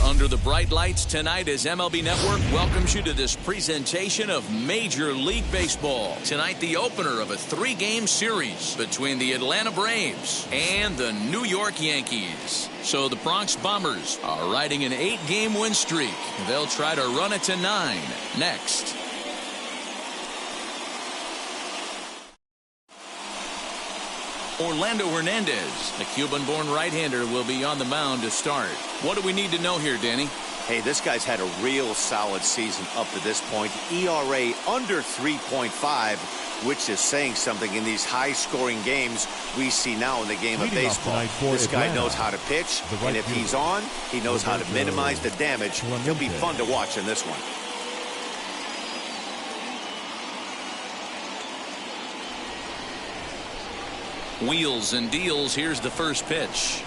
Under the bright lights tonight as MLB Network welcomes you to this presentation of Major League Baseball. Tonight, the opener of a 3-game series between the Atlanta Braves and the New York Yankees. So the Bronx Bombers are riding an 8-game win streak. They'll try to run it to 9 next. Orlando Hernandez, the Cuban-born right-hander, will be on the mound to start. What do we need to know here, Danny? Hey, this guy's had a real solid season up to this point. ERA under 3.5, which is saying something in these high-scoring games we see now in the game of baseball. This guy knows how to pitch, and if he's on, he knows how to minimize the damage. He'll be fun to watch in this one. Wheels and deals. Here's the first pitch.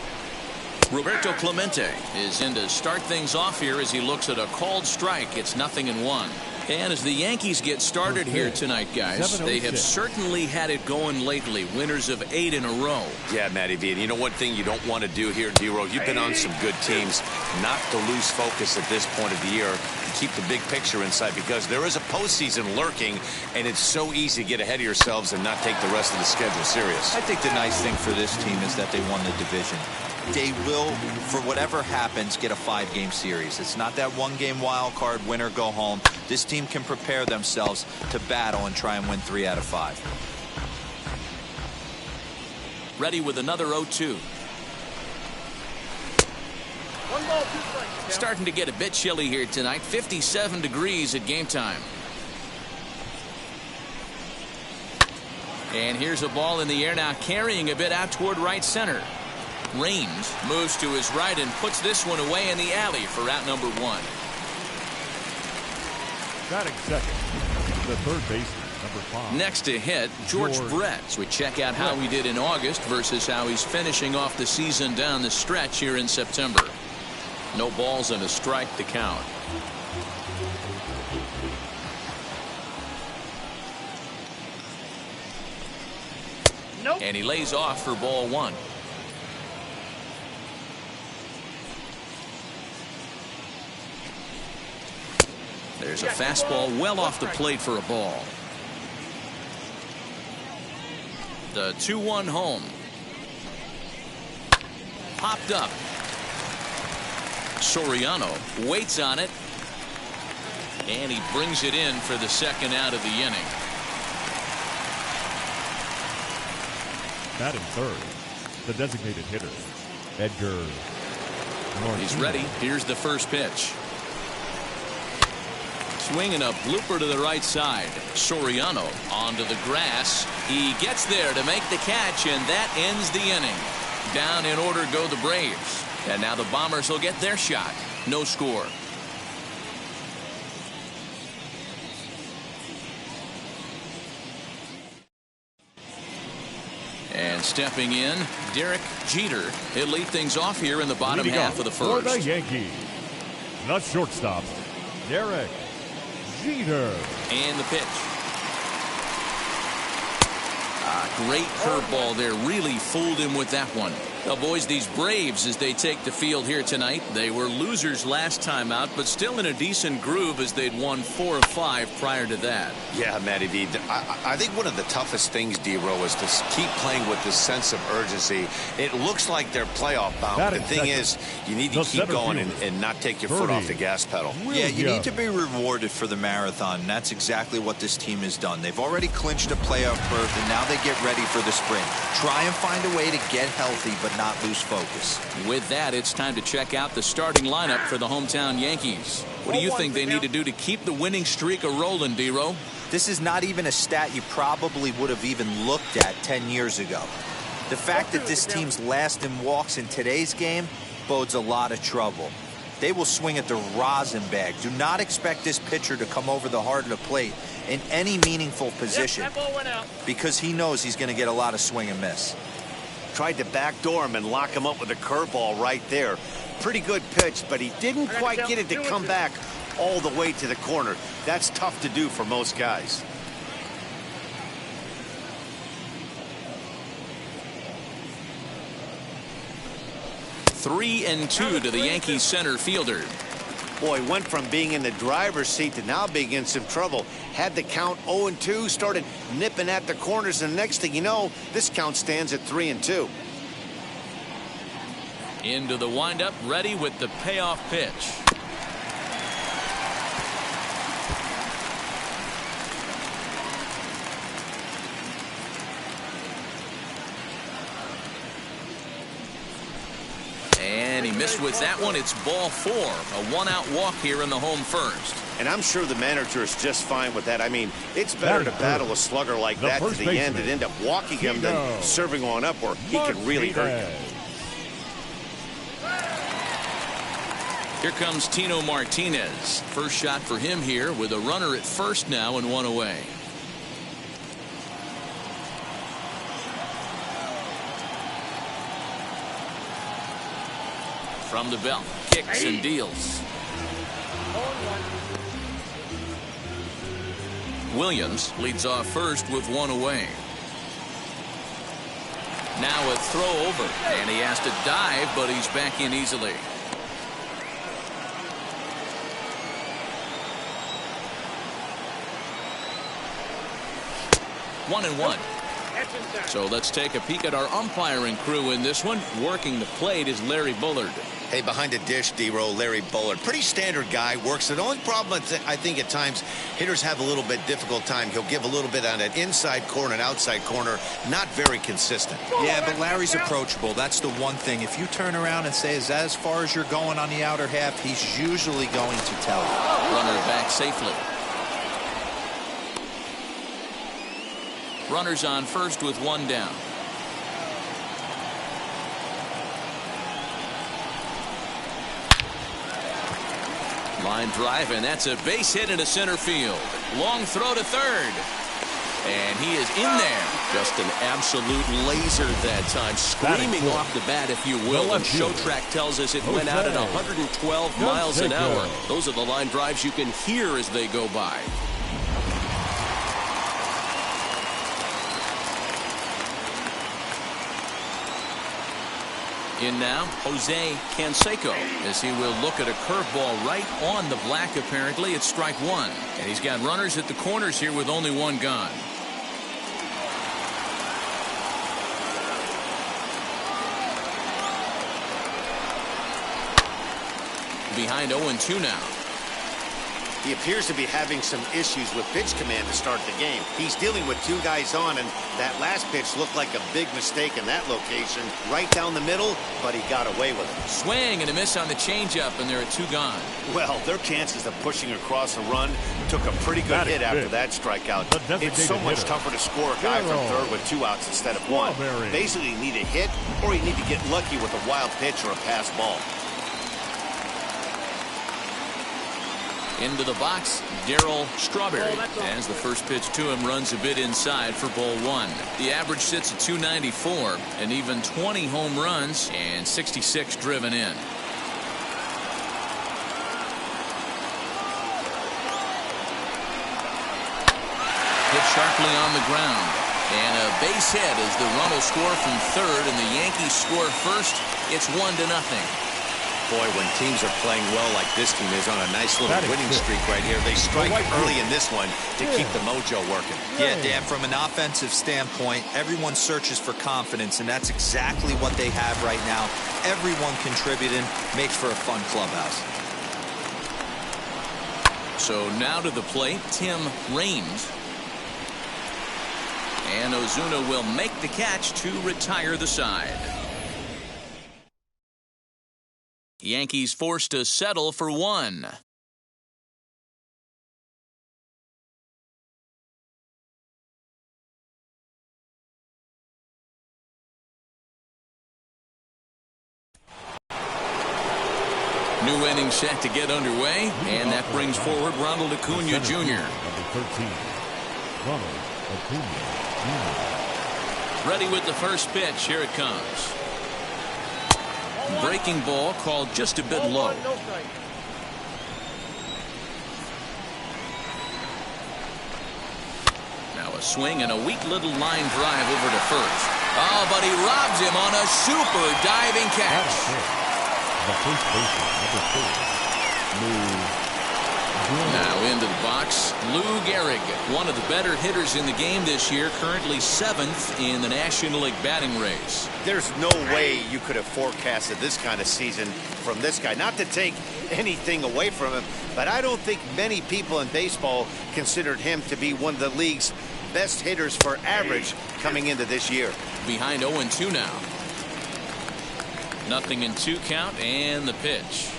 Roberto Clemente is in to start things off here as he looks at a called strike. It's 0-1. And as the Yankees get started here tonight, guys, they have certainly had it going lately. Winners of 8 in a row. Yeah, Matty V. And you know one thing you don't want to do here, D-Row? You've been on some good teams. Not to lose focus at this point of the year. Keep the big picture in sight because there is a postseason lurking, and it's so easy to get ahead of yourselves and not take the rest of the schedule serious. I think the nice thing for this team is that they won the division. They will, for whatever happens, get a 5-game series. It's not that 1-game wild card, win or go home. This team can prepare themselves to battle and try and win 3 out of 5. Ready with another 0-2. Starting to get a bit chilly here tonight. 57 degrees at game time. And here's a ball in the air now, carrying a bit out toward right center. Raines moves to his right and puts this one away in the alley for out number 1. Batting second, the third baseman, number 5. Next to hit, George Brett. So we check out how he did in August versus how he's finishing off the season down the stretch here in September. No balls and a strike to count. Nope. And he lays off for ball 1. There's a fastball well off the plate for a ball. The 2-1 home. Popped up. Soriano waits on it. And he brings it in for the second out of the inning. Batting third, the designated hitter, Edgar. He's ready. Here's the first pitch. Swinging a blooper to the right side. Soriano onto the grass. He gets there to make the catch, and that ends the inning. Down in order go the Braves. And now the Bombers will get their shot. No score. And stepping in, Derek Jeter. He'll lead things off here in the bottom half of the first. For the Yankees, the shortstop, Derek Jeter. And the pitch. Great curveball there. Really fooled him with that one. Now, boys, these Braves, as they take the field here tonight, they were losers last time out, but still in a decent groove as they'd won 4 of 5 prior to that. Yeah, Matty V. I think one of the toughest things, D-Row, is to keep playing with this sense of urgency. It looks like they're playoff bound, but the thing is, you need to keep going and not take your foot off the gas pedal. Yeah, you need to be rewarded for the marathon, and that's exactly what this team has done. They've already clinched a playoff berth, and now they get ready for the sprint. Try and find a way to get healthy, but not lose focus. With that, it's time to check out the starting lineup for the hometown Yankees. What do you think they need to do to keep the winning streak a-rolling, D-Row? This is not even a stat you probably would have even looked at 10 years ago. The fact that this team's last in walks in today's game bodes a lot of trouble. They will swing at the rosin bag. Do not expect this pitcher to come over the heart of the plate in any meaningful position because he knows he's going to get a lot of swing and miss. Tried to backdoor him and lock him up with a curveball right there. Pretty good pitch, but he didn't quite get it to come back all the way to the corner. That's tough to do for most guys. Three and two to the Yankees center fielder. Boy, went from being in the driver's seat to now being in some trouble. Had the count 0-2, started nipping at the corners, and the next thing you know, this count stands at 3-2. Into the windup, ready with the payoff pitch. And he missed with that one. It's ball four. A one-out walk here in the home first. And I'm sure the manager is just fine with that. I mean, it's better to battle a slugger like that to the end and end up walking him than serving one up where he could really hurt you. Here comes Tino Martinez. First shot for him here with a runner at first now and one away. From the belt, kicks and deals. Williams leads off first with one away. Now a throw over, and he has to dive, but he's back in easily. One and one. So let's take a peek at our umpiring crew in this one. Working the plate is Larry Bullard. Hey, behind the dish, D-Row, Larry Bullard. Pretty standard guy, works it. The only problem I think at times hitters have a little bit difficult time. He'll give a little bit on that inside corner and outside corner. Not very consistent. Yeah, but Larry's approachable. That's the one thing. If you turn around and say, is that as far as you're going on the outer half, he's usually going to tell you. Runner back safely. Runners on first with one down. Line drive, and that's a base hit into center field. Long throw to third. And he is in there. Just an absolute laser that time. Screaming off the bat, if you will. And Show Track tells us it went out at 112 miles an hour. Those are the line drives you can hear as they go by. In now, Jose Canseco, as he will look at a curveball right on the black, apparently. It's strike one. And he's got runners at the corners here with only one gone. Behind 0-2 now. He appears to be having some issues with pitch command to start the game. He's dealing with two guys on, and that last pitch looked like a big mistake in that location. Right down the middle, but he got away with it. Swing and a miss on the changeup, and there are two gone. Well, their chances of pushing across a run took a pretty good hit after that strikeout. It's so much tougher to score a guy from third with two outs instead of one. Basically, you need a hit, or you need to get lucky with a wild pitch or a pass ball. Into the box, Darryl Strawberry, as the first pitch to him runs a bit inside for ball one. The average sits at 294, and even 20 home runs and 66 driven in. Hit sharply on the ground, and a base hit as the run will score from third, and the Yankees score first. It's 1-0. Boy, when teams are playing well like this team is on a nice little winning streak right here, they strike early in this one to keep the mojo working. Yeah, Dan, from an offensive standpoint, everyone searches for confidence, and that's exactly what they have right now. Everyone contributing makes for a fun clubhouse. So now to the plate, Tim Raines. And Ozuna will make the catch to retire the side. Yankees forced to settle for one. New inning set to get underway, and that brings forward Ronald Acuna Jr. Number 13, Ronald Acuna Jr. Ready with the first pitch. Here it comes. Breaking ball called just a bit low. Now a swing and a weak little line drive over to first. Oh, but he robs him on a super diving catch. The first baseman, number 4, Now into the box, Lou Gehrig, one of the better hitters in the game this year, currently 7th in the National League batting race. There's no way you could have forecasted this kind of season from this guy. Not to take anything away from him, but I don't think many people in baseball considered him to be one of the league's best hitters for average coming into this year. Behind 0-2 now. 0-2 count, and the pitch.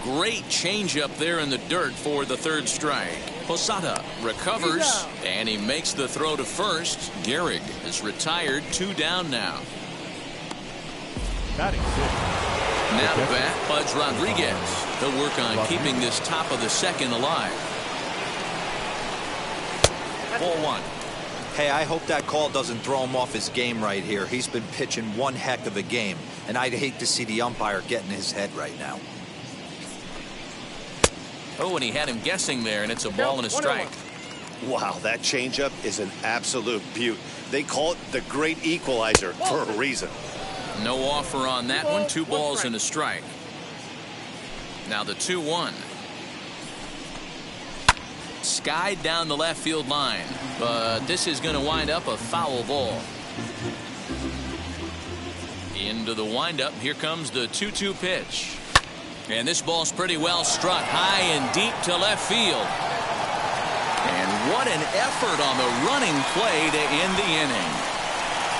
Great changeup there in the dirt for the third strike. Posada recovers, and he makes the throw to first. Gehrig is retired, 2 down now. batting 6. Now to bat, Pudge Rodriguez. He'll work on keeping this top of the second alive. Ball 1. Hey, I hope that call doesn't throw him off his game right here. He's been pitching one heck of a game, and I'd hate to see the umpire get in his head right now. Oh, and he had him guessing there, and it's a ball and a strike. Wow, that changeup is an absolute beaut. They call it the great equalizer for a reason. No offer on that one. 2 balls and a strike. Now the 2-1. Skied down the left field line, but this is going to wind up a foul ball. Into the windup. Here comes the 2-2 pitch. And this ball's pretty well struck high and deep to left field. And what an effort on the running play to end the inning.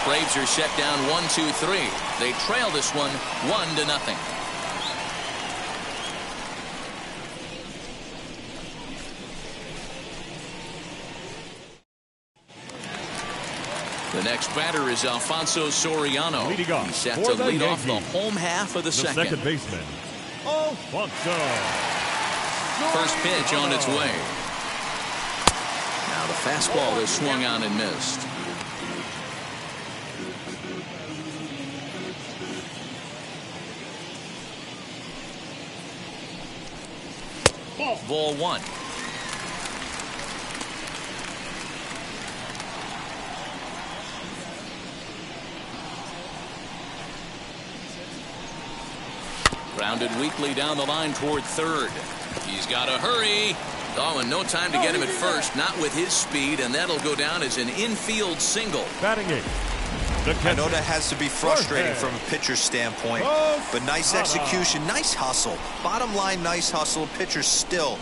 Braves are set down 1-2-3. They trail this one 1-0. The next batter is Alfonso Soriano. Leading off He's set for to the lead off the Yankees, home half of the second. second baseman, Alfonso. First pitch on its way. Now the fastball is swung on and missed. Ball 1. Grounded weakly down the line toward third. He's got to hurry. Oh, and no time to get him at first. Not with his speed, and that'll go down as an infield single. Batting 8. I know that has to be frustrating from a pitcher's standpoint, but nice execution, nice hustle. Bottom line, nice hustle. Pitcher's still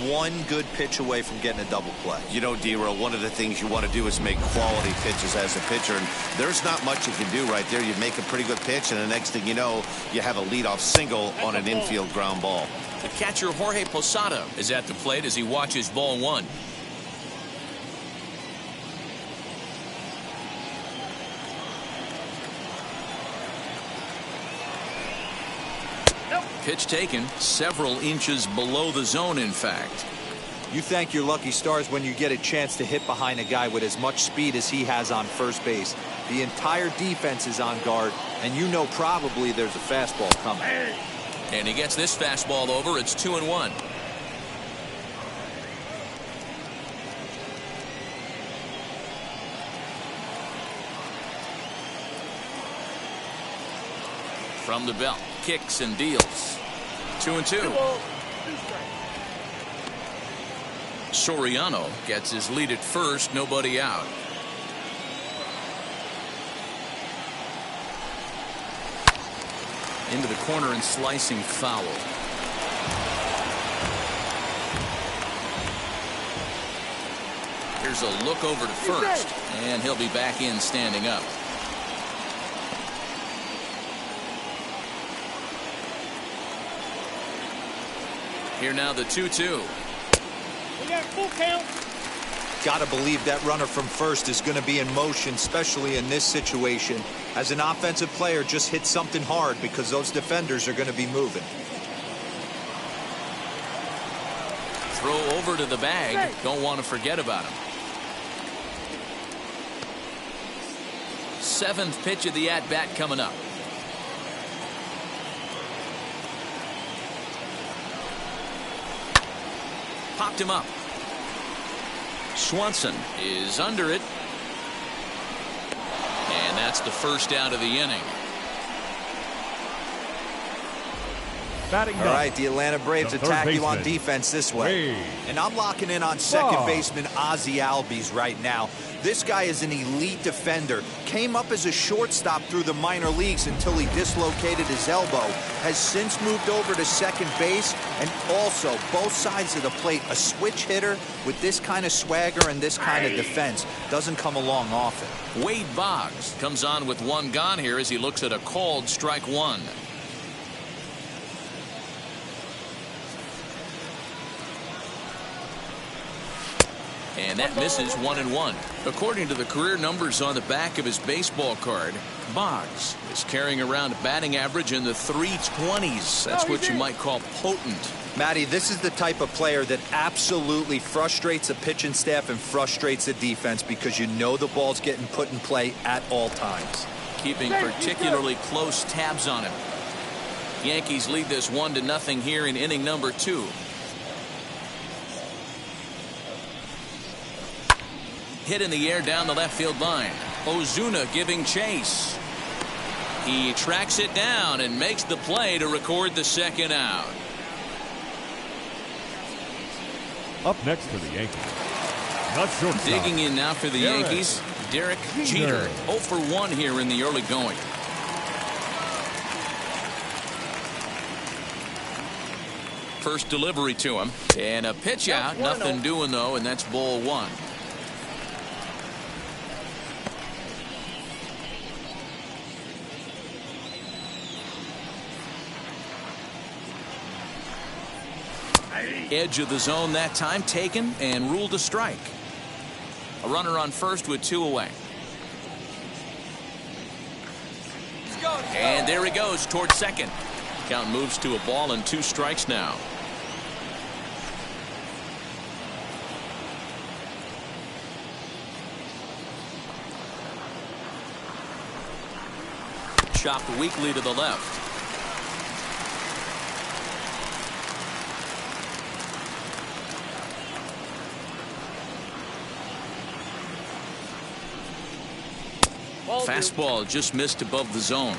one good pitch away from getting a double play. You know, D-Roll, one of the things you want to do is make quality pitches as a pitcher, and there's not much you can do right there. You make a pretty good pitch, and the next thing you know, you have a leadoff single on an infield ground ball. The catcher Jorge Posada is at the plate as he watches ball 1. Pitch taken several inches below the zone, in fact. You thank your lucky stars when you get a chance to hit behind a guy with as much speed as he has on first base. The entire defense is on guard, and you know probably there's a fastball coming. And he gets this fastball over. It's 2-1. From the belt, kicks and deals. 2-2. Soriano gets his lead at first, nobody out. Into the corner and slicing foul. Here's a look over to first, and he'll be back in standing up. Here now the 2-2. We got full count. Gotta believe that runner from first is going to be in motion, especially in this situation. As an offensive player, just hit something hard because those defenders are going to be moving. throw over to the bag. Don't want to forget about him. 7th pitch of the at-bat coming up. Popped him up. Swanson is under it. And that's the first out of the inning. All right, the Atlanta Braves attack you on defense this way. And I'm locking in on second baseman Ozzie Albies right now. This guy is an elite defender. Came up as a shortstop through the minor leagues until he dislocated his elbow. Has since moved over to second base, and also both sides of the plate. A switch hitter with this kind of swagger and this kind of defense doesn't come along often. Wade Boggs comes on with one gone here as he looks at a called strike one. And that misses 1-1. According to the career numbers on the back of his baseball card, Boggs is carrying around a batting average in the 320s. That's what you might call potent. Matty, this is the type of player that absolutely frustrates the pitching staff and frustrates the defense because you know the ball's getting put in play at all times. Keeping particularly close tabs on him. Yankees lead this 1-0 here in inning number 2. Hit in the air down the left field line. Ozuna giving chase. He tracks it down and makes the play to record the second out. Up next for the Yankees, not shortstop. Digging in now for the Yankees, Derek Jeter. 0 for 1 here in the early going. First delivery to him. And a pitch out. Nothing doing, though, and that's ball 1. Edge of the zone that time taken and ruled a strike. A runner on first with 2 away. And there he goes towards second. Count moves to a ball and 2 strikes now. Chopped weakly to the left. Fastball just missed above the zone.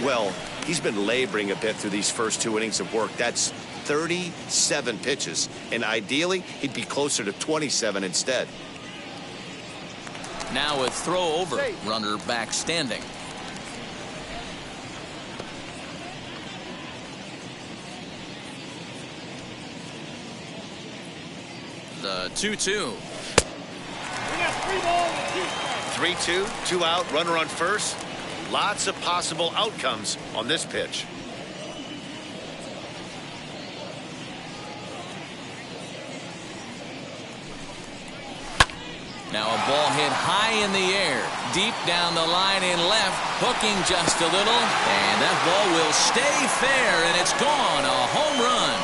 Well, he's been laboring a bit through these first 2 innings of work. That's 37 pitches, and ideally he'd be closer to 27 instead. Now a throw over. Runner back standing. The 2-2. 3-2, 2 out, runner on first. Lots of possible outcomes on this pitch. Now a ball hit high in the air, deep down the line in left, hooking just a little, and that ball will stay fair, and it's gone. A home run.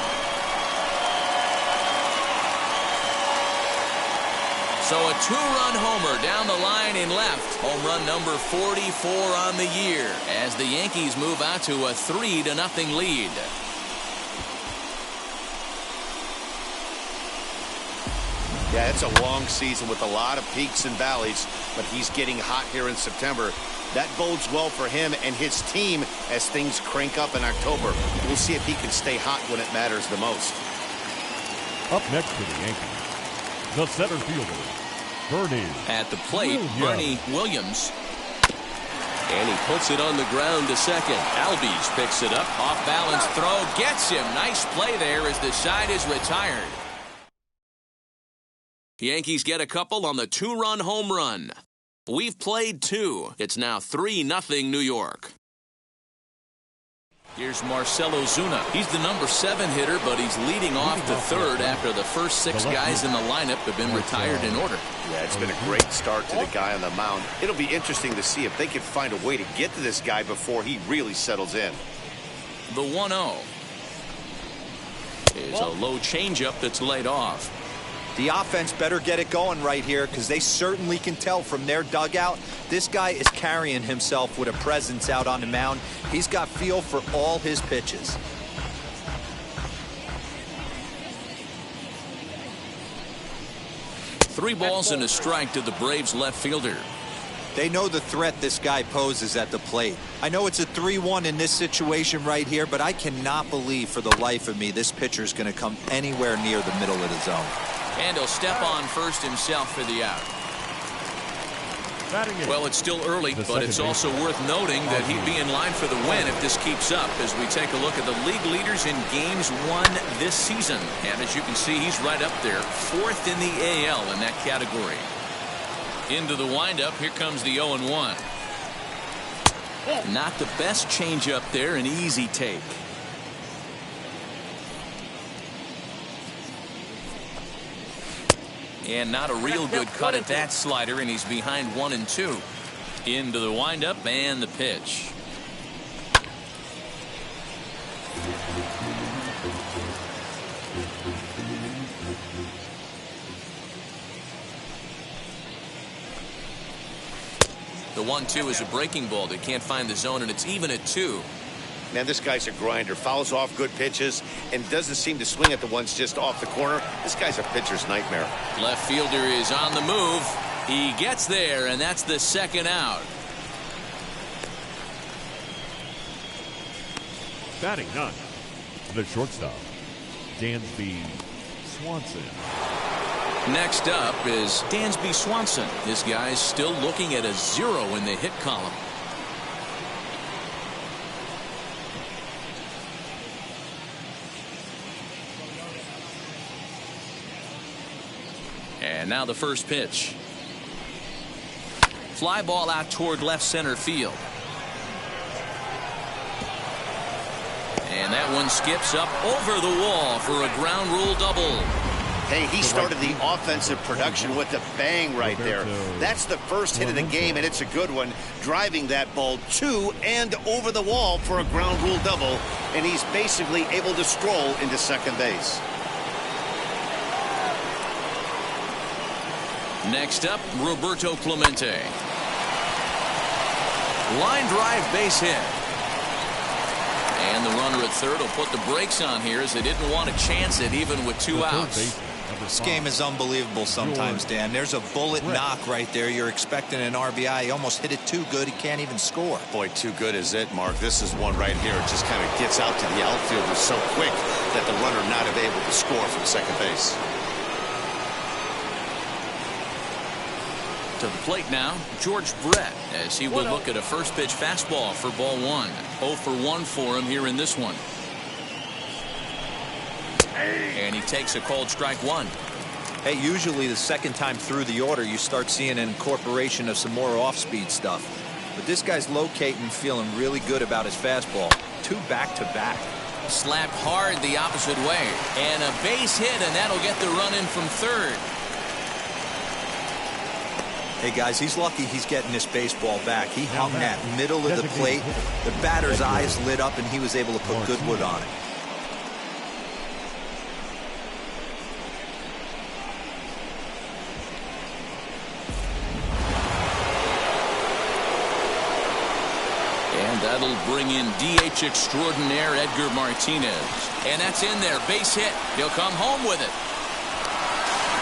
So a 2-run homer down the line in left. Home run number 44 on the year as the Yankees move out to a 3-0 lead. Yeah, it's a long season with a lot of peaks and valleys, but he's getting hot here in September. That bodes well for him and his team as things crank up in October. We'll see if he can stay hot when it matters the most. Up next for the Yankees, the center fielder, Bernie. At the plate, Bernie Williams. And he puts it on the ground to second. Albies picks it up. Off balance throw. Gets him. Nice play there as the side is retired. Yankees get a couple on the 2-run home run. We've played 2. It's now 3-0 New York. Here's Marcell Ozuna. He's the number 7 hitter, but he's leading off to third after the first 6 guys in the lineup have been retired in order. Yeah, it's been a great start to the guy on the mound. It'll be interesting to see if they can find a way to get to this guy before he really settles in. The 1-0. is a low changeup that's laid off. The offense better get it going right here, because they certainly can tell from their dugout this guy is carrying himself with a presence out on the mound. He's got feel for all his pitches. Three balls and a strike to the Braves left fielder. They know the threat this guy poses at the plate. I know it's a 3-1 in this situation right here, but I cannot believe for the life of me this pitcher is going to come anywhere near the middle of the zone. And he'll step on first himself for the out. Well, it's still early, but it's also worth noting that he'd be in line for the win if this keeps up, as we take a look at the league leaders in games won this season. And as you can see, he's right up there, 4th in the AL in that category. Into the windup, here comes the 0-1. Not the best changeup there, an easy take. And not a real good cut at that slider, and he's behind 1-2. Into the windup and the pitch. The 1-2 is a breaking ball. They can't find the zone, and it's even at 2. Man, this guy's a grinder. Fouls off good pitches and doesn't seem to swing at the ones just off the corner. This guy's a pitcher's nightmare. Left fielder is on the move. He gets there, and that's the second out. Batting 9, the shortstop, Dansby Swanson. Next up is Dansby Swanson. This guy's still looking at a 0 in the hit column. And now the first pitch. Fly ball out toward left center field. And that one skips up over the wall for a ground rule double. Hey, he started the offensive production with a bang right there. That's the first hit of the game, and it's a good one. Driving that ball to and over the wall for a ground rule double, and he's basically able to stroll into second base. Next up, Roberto Clemente. Line drive base hit. And the runner at third will put the brakes on here, as they didn't want to chance it even with 2 outs. This game is unbelievable sometimes, Dan. There's a bullet knock right there. You're expecting an RBI. He almost hit it too good. He can't even score. Boy, too good is it, Mark. This is one right here. It just kind of gets out to the outfielder so quick that the runner not able to score from second base. To the plate now, George Brett, as he will look at a first pitch fastball for ball 1. 0 for 1 for him here in this one. And he takes a called strike 1. Hey, usually the second time through the order, you start seeing an incorporation of some more off-speed stuff. But this guy's locating, feeling really good about his fastball. 2 back-to-back. Slapped hard the opposite way. And a base hit, and that'll get the run in from third. Hey, guys, he's lucky he's getting this baseball back. He hung that middle of the plate. The batter's eyes lit up, and he was able to put good wood on it. And that'll bring in DH extraordinaire Edgar Martinez. And that's in there. Base hit. He'll come home with it.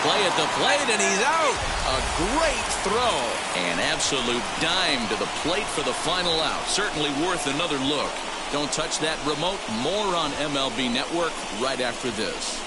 Play at the plate, and he's out. A great throw. An absolute dime to the plate for the final out. Certainly worth another look. Don't touch that remote. More on MLB Network right after this.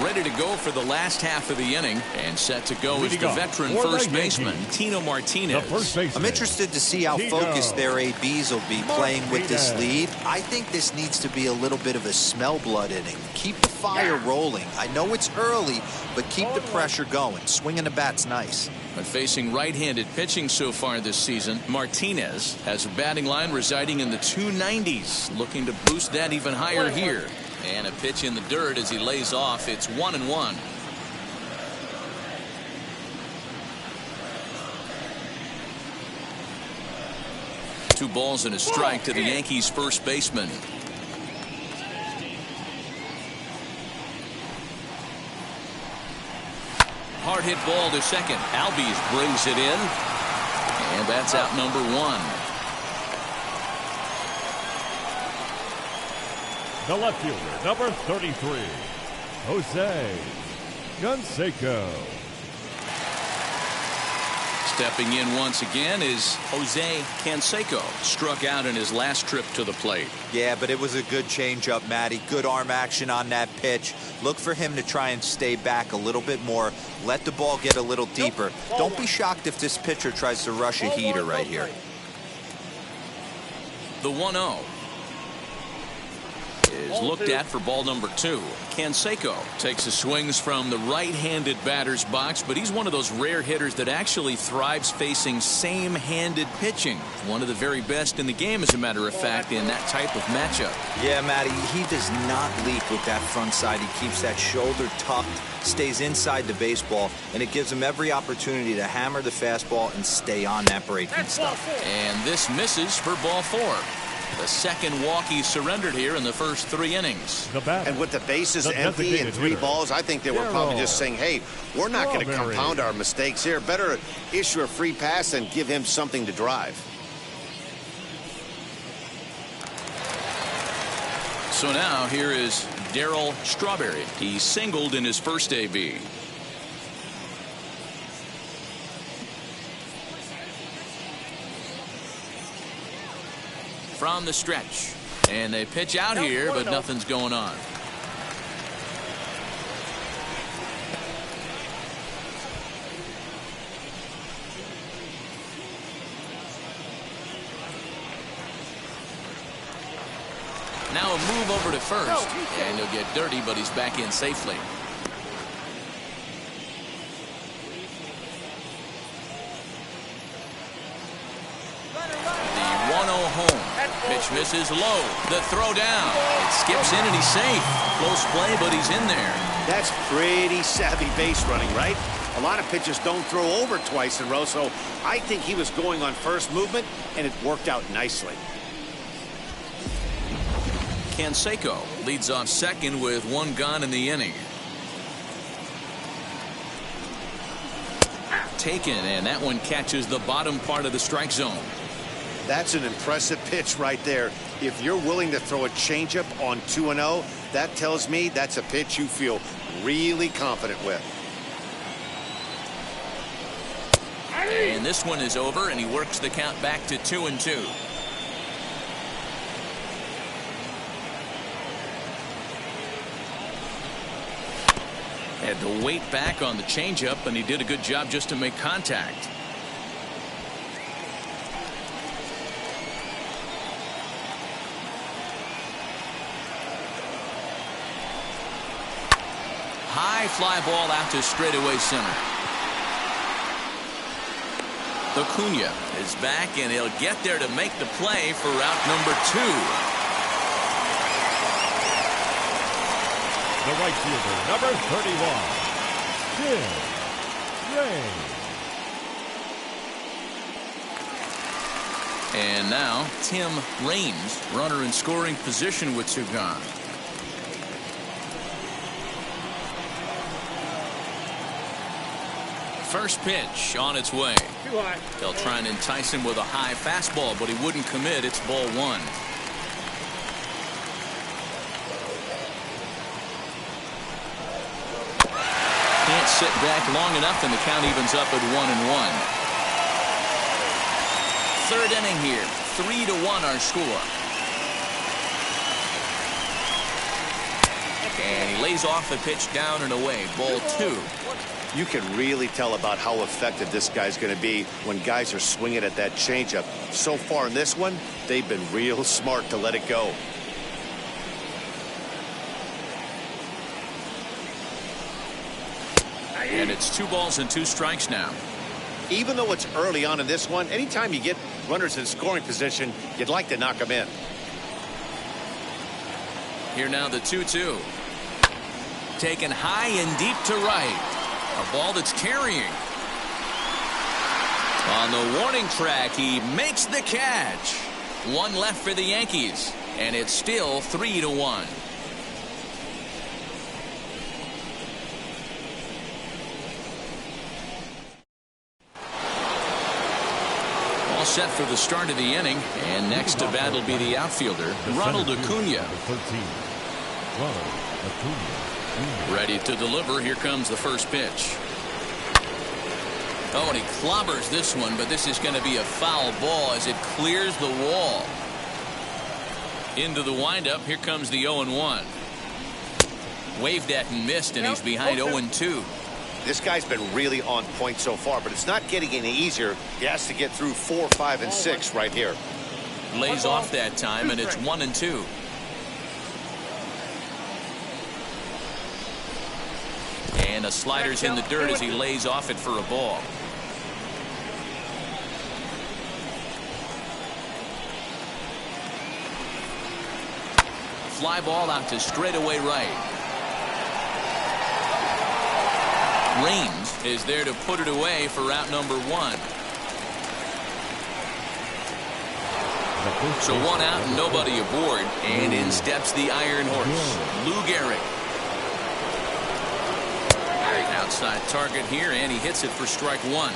Ready to go for the last half of the inning, and set to go is the veteran first baseman, Tino Martinez. I'm interested to see how focused their ABs will be playing with this lead. I think this needs to be a little bit of a smell blood inning. Keep the fire rolling. I know it's early, but keep the pressure going. Swinging the bat's nice. But facing right-handed pitching so far this season, Martinez has a batting line residing in the 290s, looking to boost that even higher here. And a pitch in the dirt as he lays off. It's 1-1. 2 balls and a strike to the Yankees first baseman. Hard hit ball to second. Albies brings it in. And that's out number 1. The left fielder, number 33, Jose Canseco. Stepping in once again is Jose Canseco. Struck out in his last trip to the plate. Yeah, but it was a good changeup, Matty. Good arm action on that pitch. Look for him to try and stay back a little bit more. Let the ball get a little deeper. Don't be shocked if this pitcher tries to rush a heater right here. The 1-0 is looked at for ball number 2. Canseco takes the swings from the right-handed batter's box, but he's one of those rare hitters that actually thrives facing same-handed pitching. One of the very best in the game, as a matter of fact, in that type of matchup. Yeah, Matty, he does not leak with that front side. He keeps that shoulder tucked, stays inside the baseball, and it gives him every opportunity to hammer the fastball and stay on that breaking stuff. And this misses for ball 4. The second walk he surrendered here in the first 3 innings. And with the bases empty and 3 balls, I think they were probably just saying, hey, we're not going to compound our mistakes here. Better issue a free pass and give him something to drive. So now here is Darryl Strawberry. He singled in his first AB. From the stretch, and they pitch out here, but nothing's going on. Now a move over to first, and he'll get dirty, but he's back in safely. Pitch misses low. The throw down. It skips in and he's safe. Close play, but he's in there. That's pretty savvy base running, right? A lot of pitchers don't throw over twice in a row, so I think he was going on first movement, and it worked out nicely. Canseco leads off second with 1 gone in the inning. Taken, and that one catches the bottom part of the strike zone. That's an impressive pitch right there. If you're willing to throw a changeup on 2-0, that tells me that's a pitch you feel really confident with. And this one is over, and he works the count back to 2-2. Had to wait back on the changeup, and he did a good job just to make contact. High fly ball out to straightaway center. Acuna is back, and he'll get there to make the play for route number 2. The right fielder, number 31, Tim Raines. And now Tim Raines, runner in scoring position with 2 gone. First pitch on its way. They'll try and entice him with a high fastball, but he wouldn't commit. It's ball 1. Can't sit back long enough, and the count evens up at 1-1. Third inning here. 3-1 our score. And he lays off the pitch down and away. Ball 2. You can really tell about how effective this guy's going to be when guys are swinging at that changeup. So far in this one, they've been real smart to let it go. And it's 2 balls and 2 strikes now. Even though it's early on in this one, anytime you get runners in scoring position, you'd like to knock them in. Here now the 2-2. Taken high and deep to right. A ball that's carrying. On the warning track, he makes the catch. One left for the Yankees, and it's still 3-1. All set for the start of the inning, and next to bat will be the outfielder, Ronald Acuna. Ready to deliver. Here comes the first pitch. Oh, and he clobbers this one, but this is going to be a foul ball as it clears the wall. Into the windup. Here comes the 0-1. Waved at and missed, and he's behind 0-2. This guy's been really on point so far, but it's not getting any easier. He has to get through 4, 5, and 6 right here. Lays off that time, and it's 1-2. And a slider's in the dirt as he lays off it for a ball. Fly ball out to straightaway right. Raines is there to put it away for out number 1. So 1 out and nobody aboard, and in steps the Iron Horse, Lou Gehrig. Outside target here, and he hits it for strike 1.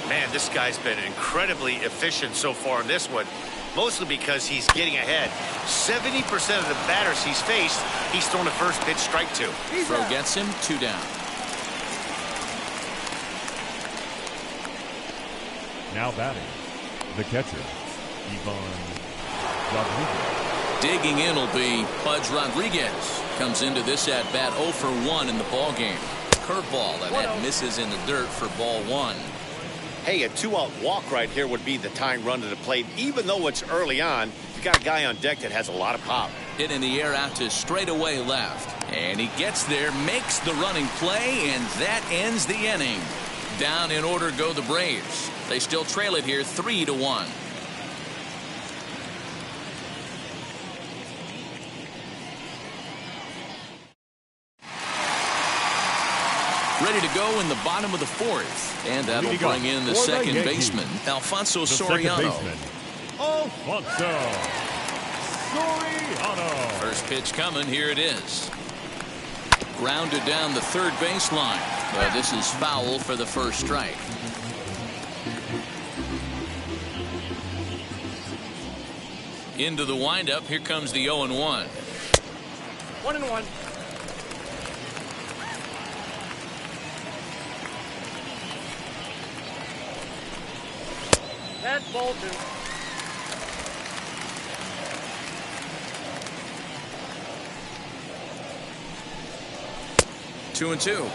Man, this guy's been incredibly efficient so far in this one, mostly because he's getting ahead. 70% of the batters he's faced, he's thrown a first pitch strike to. Throw gets him, 2 down. Now batting, the catcher, Ivan Rodriguez. Digging in will be Pudge Rodriguez. Comes into this at bat 0 for 1 in the ball game. Curveball, and that misses in the dirt for ball 1. Hey, a 2-out walk right here would be the tying run to the plate. Even though it's early on, you've got a guy on deck that has a lot of pop. Hit in the air out to straightaway left. And he gets there, makes the running play, and that ends the inning. Down in order go the Braves. They still trail it here 3-1. Ready to go in the bottom of the 4th. And that'll bring in the second baseman, Alfonso Soriano. Alfonso Soriano. First pitch coming. Here it is. Grounded down the third baseline. This is foul for the first strike. Into the windup. Here comes the 0-1. 1-1. That's ball 2. Two and 2.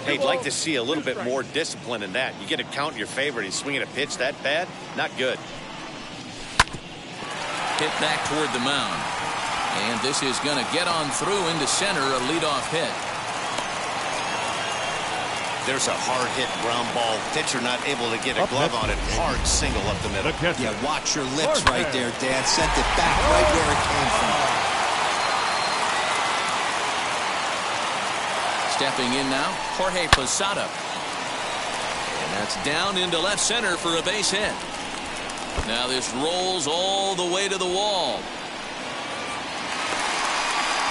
Hey, I'd like to see a little bit more discipline in that. You get a count in your favor and he's swinging a pitch that bad? Not good. Hit back toward the mound. And this is going to get on through into center, a leadoff hit. There's a hard hit ground ball. Pitcher not able to get a glove on it. Hard single up the middle. Yeah, watch your lips right there, Dan. Sent it back right where it came from. Stepping in now, Jorge Posada. And that's down into left center for a base hit. Now this rolls all the way to the wall.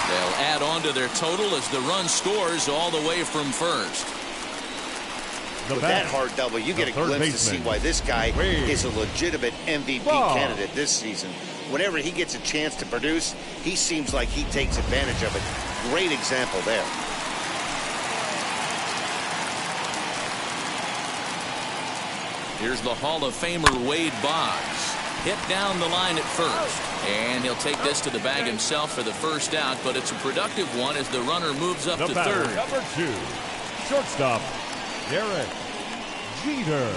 They'll add on to their total as the run scores all the way from first. With that hard double, you get a glimpse to see why this guy is a legitimate MVP candidate this season. Whenever he gets a chance to produce, he seems like he takes advantage of it. Great example there. Here's the Hall of Famer Wade Boggs. Hit down the line at first. And he'll take this to the bag himself for the first out, but it's a productive one as the runner moves up to third. Number 2, shortstop, Derek Jeter.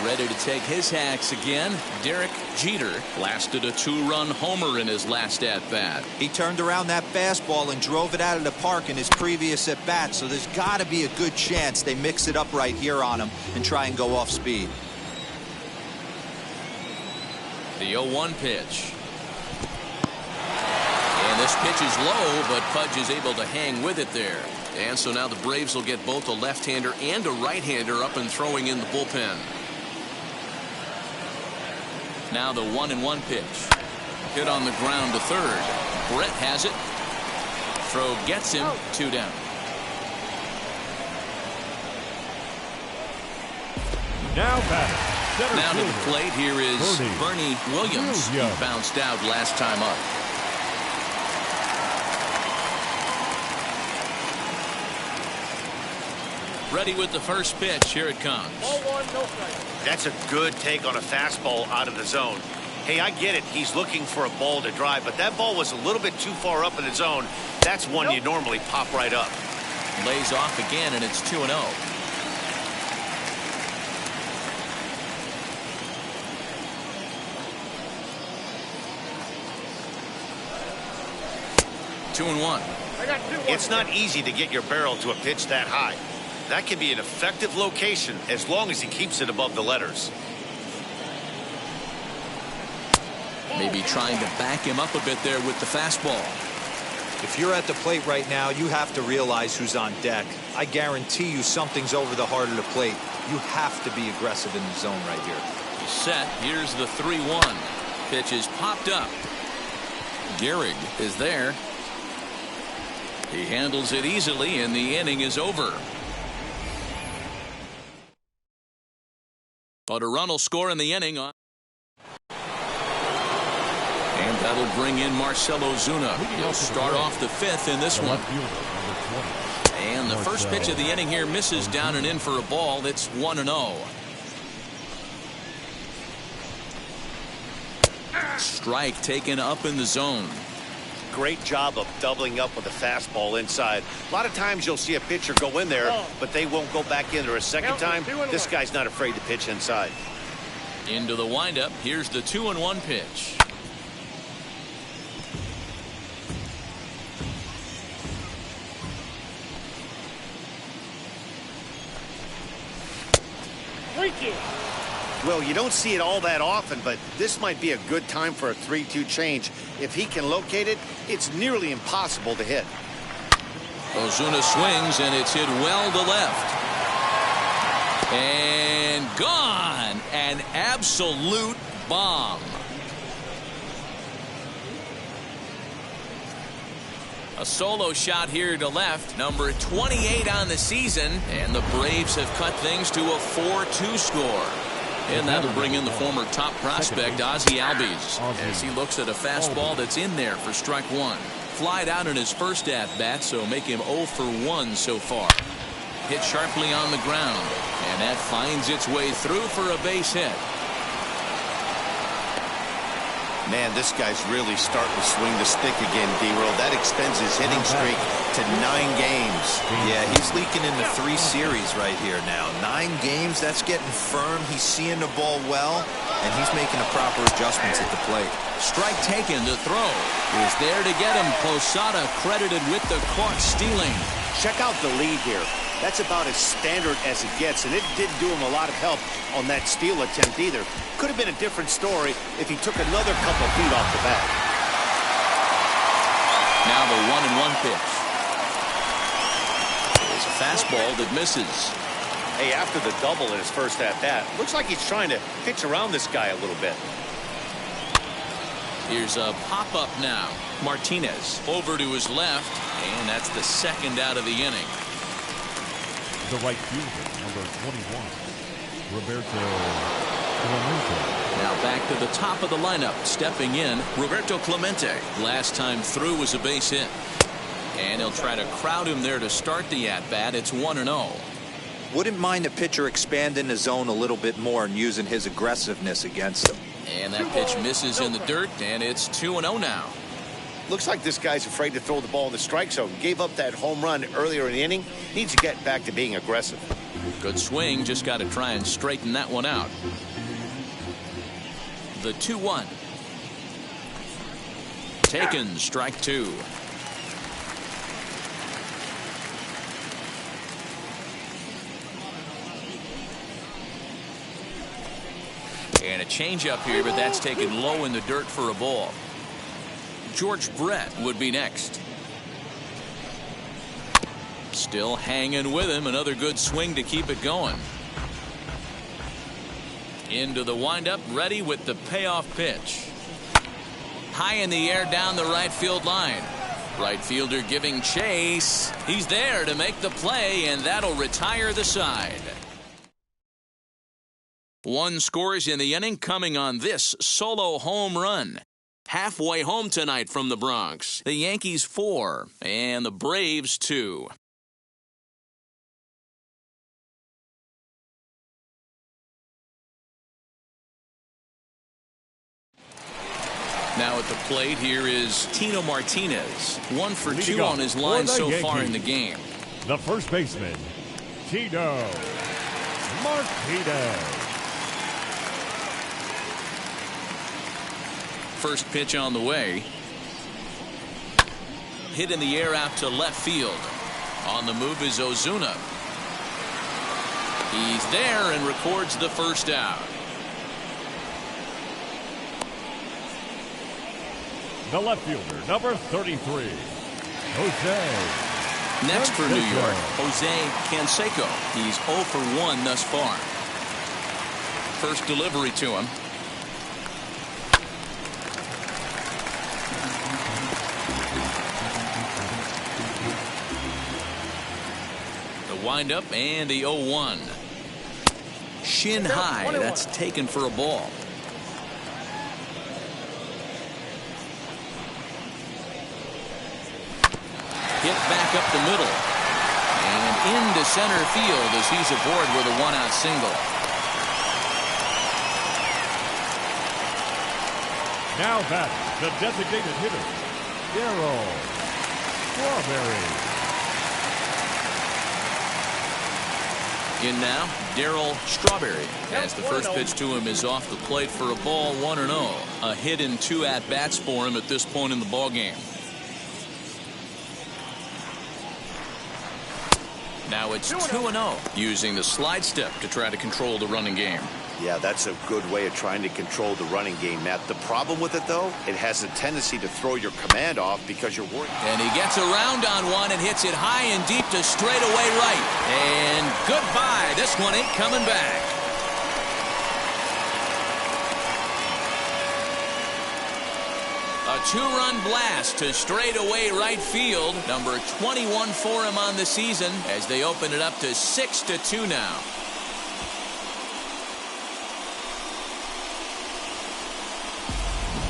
Ready to take his hacks again. Derek Jeter lasted a 2-run homer in his last at-bat. He turned around that fastball and drove it out of the park in his previous at-bat, so there's got to be a good chance they mix it up right here on him and try and go off speed. The 0-1 pitch. And this pitch is low, but Pudge is able to hang with it there. And so now the Braves will get both a left-hander and a right-hander up and throwing in the bullpen. Now the 1-1 pitch. Hit on the ground to third. Brett has it. Throw gets him. 2 down. Now batting. Now to the plate, here is Bernie Williams. He bounced out last time up. Ready with the first pitch. Here it comes. Ball 1, no strike. That's a good take on a fastball out of the zone. Hey, I get it. He's looking for a ball to drive, but that ball was a little bit too far up in the zone. That's one you normally pop right up. Lays off again, and it's 2-0. 2-1. It's not easy to get your barrel to a pitch that high. That can be an effective location as long as he keeps it above the letters. Maybe trying to back him up a bit there with the fastball. If you're at the plate right now, you have to realize who's on deck. I guarantee you something's over the heart of the plate. You have to be aggressive in the zone right here. He's set. Here's the 3-1. Pitch is popped up. Gehrig is there. He handles it easily, and the inning is over. But a run will score in the inning. And that'll bring in Marcell Ozuna. He'll start off the 5th in this one. And the first pitch of the inning here misses down and in for a ball. It's 1-0. Strike taken up in the zone. Great job of doubling up with a fastball inside. A lot of times you'll see a pitcher go in there, but they won't go back in there a second time. This guy's not afraid to pitch inside. Into the windup. Here's the 2-1 pitch. Well, you don't see it all that often, but this might be a good time for a 3-2 change. If he can locate it, it's nearly impossible to hit. Ozuna swings, and it's hit well to left. And gone. An absolute bomb. A solo shot here to left, number 28 on the season, and the Braves have cut things to a 4-2 score. And that'll bring in the former top prospect, Ozzie Albies, as he looks at a fastball that's in there for strike 1. Flied out in his first at-bat, so make him 0 for 1 so far. Hit sharply on the ground, and that finds its way through for a base hit. Man, this guy's really starting to swing the stick again, D-Roll. That extends his hitting streak to 9 games. Yeah, he's leaking into 3 series right here now. 9 games, that's getting firm. He's seeing the ball well, and he's making the proper adjustments at the plate. Strike taken to throw. Is there to get him. Posada credited with the caught stealing. Check out the lead here. That's about as standard as it gets, and it didn't do him a lot of help on that steal attempt either. Could have been a different story if he took another couple feet off the bat. Now the 1-1 pitch. It's a fastball that misses. Hey, after the double in his first at-bat, looks like he's trying to pitch around this guy a little bit. Here's a pop-up now. Martinez over to his left, and that's the second out of the inning. The right fielder, number 21, Roberto Clemente. Now back to the top of the lineup, stepping in, Roberto Clemente. Last time through was a base hit. And he'll try to crowd him there to start the at-bat. It's 1-0. Wouldn't mind the pitcher expanding the zone a little bit more and using his aggressiveness against him. And that pitch misses in the dirt, and it's 2-0 now. Looks like this guy's afraid to throw the ball in the strike zone. Gave up that home run earlier in the inning. Needs to get back to being aggressive. Good swing. Just got to try and straighten that one out. The 2-1. Taken. Strike 2. And a changeup here, but that's taken low in the dirt for a ball. George Brett would be next. Still hanging with him. Another good swing to keep it going. Into the windup, ready with the payoff pitch. High in the air down the right field line. Right fielder giving chase. He's there to make the play, and that'll retire the side. One scores in the inning coming on this solo home run. Halfway home tonight from the Bronx. The Yankees 4 and the Braves 2. Now at the plate, here is Tino Martinez. 1 for 2 on his line so far in the game. The first baseman, Tino Martinez. First pitch on the way. Hit in the air out to left field. On the move is Ozuna. He's there and records the first out. The left fielder, number 33, Jose. Next for New York, Jose Canseco. He's 0 for 1 thus far. First delivery to him. The windup and the 0-1. Shin high. That's taken for a ball. Hit back up the middle. And into center field as he's aboard with a 1-out single. Now batting, the designated hitter, Darryl Strawberry. In now, Darryl Strawberry. As the first pitch to him is off the plate for a ball, 1-0. A hit and 2 at-bats for him at this point in the ballgame. Now it's 2-0, using the slide step to try to control the running game. Yeah, that's a good way of trying to control the running game, Matt. The problem with it, though, it has a tendency to throw your command off because you're worried. And he gets around on one and hits it high and deep to straightaway right. And goodbye. This one ain't coming back. A 2-run blast to straightaway right field. Number 21 for him on the season as they open it up to 6-2 now.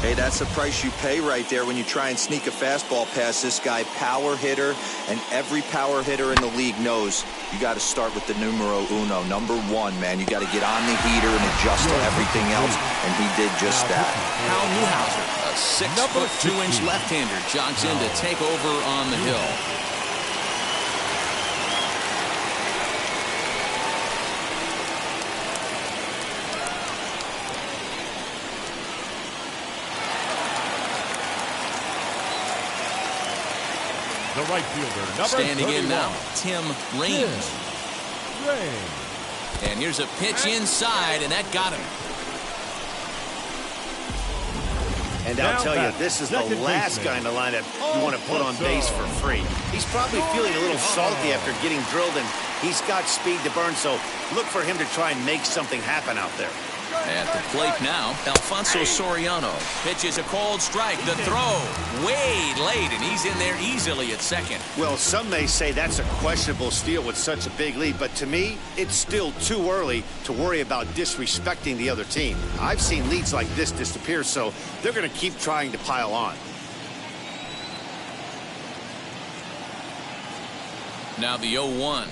Hey, that's the price you pay right there when you try and sneak a fastball past this guy. Power hitter, and every power hitter in the league knows you got to start with the numero uno, number 1, man. You got to get on the heater and adjust to everything else, and he did just that. Hal Newhouser, a 6'2" left-hander, jogs in to take over on the hill. The right fielder, number Standing 31. in now, Tim Raines. And here's a pitch inside, and that got him. And I'll tell you, this is the last guy in the lineup you want to put on base for free. He's probably feeling a little salty after getting drilled, and he's got speed to burn, so look for him to try and make something happen out there. At the plate now, Alfonso Soriano pitches a cold strike. The throw way late, and he's in there easily at second. Well, some may say that's a questionable steal with such a big lead, but to me, it's still too early to worry about disrespecting the other team. I've seen leads like this disappear, so they're going to keep trying to pile on. Now the 0-1.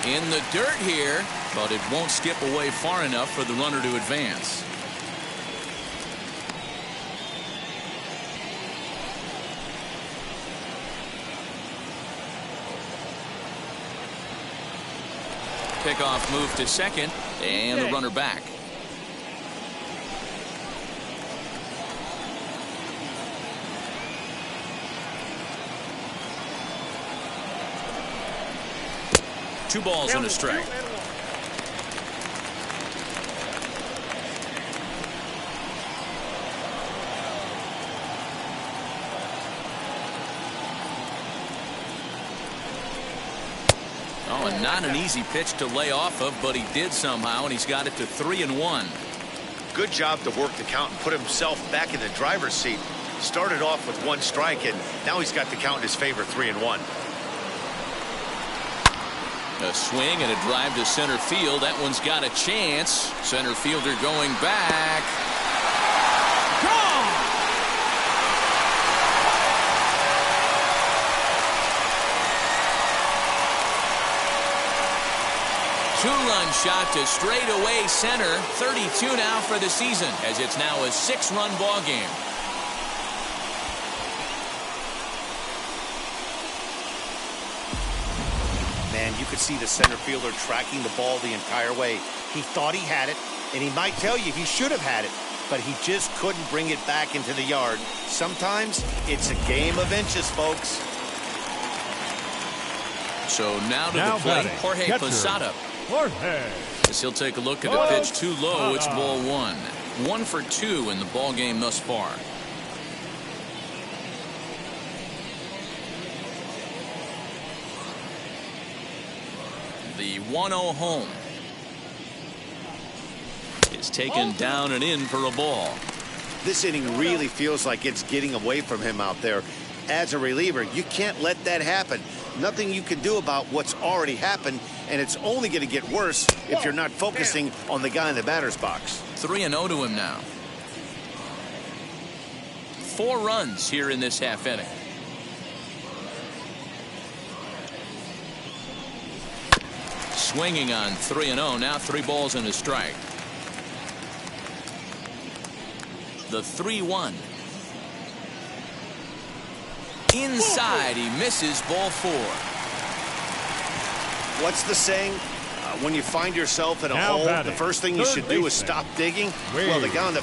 In the dirt here, but it won't skip away far enough for the runner to advance. Pickoff move to second, and the runner back. Two balls and a strike. Oh, and not an easy pitch to lay off of, but he did somehow, and he's got it to 3-1. Good job to work the count and put himself back in the driver's seat. Started off with 1 strike, and now he's got the count in his favor, 3-1. A swing and a drive to center field. That one's got a chance. Center fielder going back. Gone! Two-run shot to straightaway center. 32 now for the season, as it's now a 6-run ball game. Man, you could see the center fielder tracking the ball the entire way. He thought he had it, and he might tell you he should have had it, but he just couldn't bring it back into the yard. Sometimes it's a game of inches, folks. So now to the plate, Jorge Posada. As he'll take a look at a pitch too low, it's ball 1. 1 for 2 in the ball game thus far. The 1-0 home is taken down and in for a ball. This inning really feels like it's getting away from him out there. As a reliever, you can't let that happen. Nothing you can do about what's already happened, and it's only going to get worse if you're not focusing on the guy in the batter's box. 3-0 to him now. 4 runs here in this half inning. Swinging on 3-0, now 3 balls and a strike. The 3-1. Inside, he misses ball 4. What's the saying? When you find yourself in a hole, the first thing you should do is stop digging. Well, the guy on the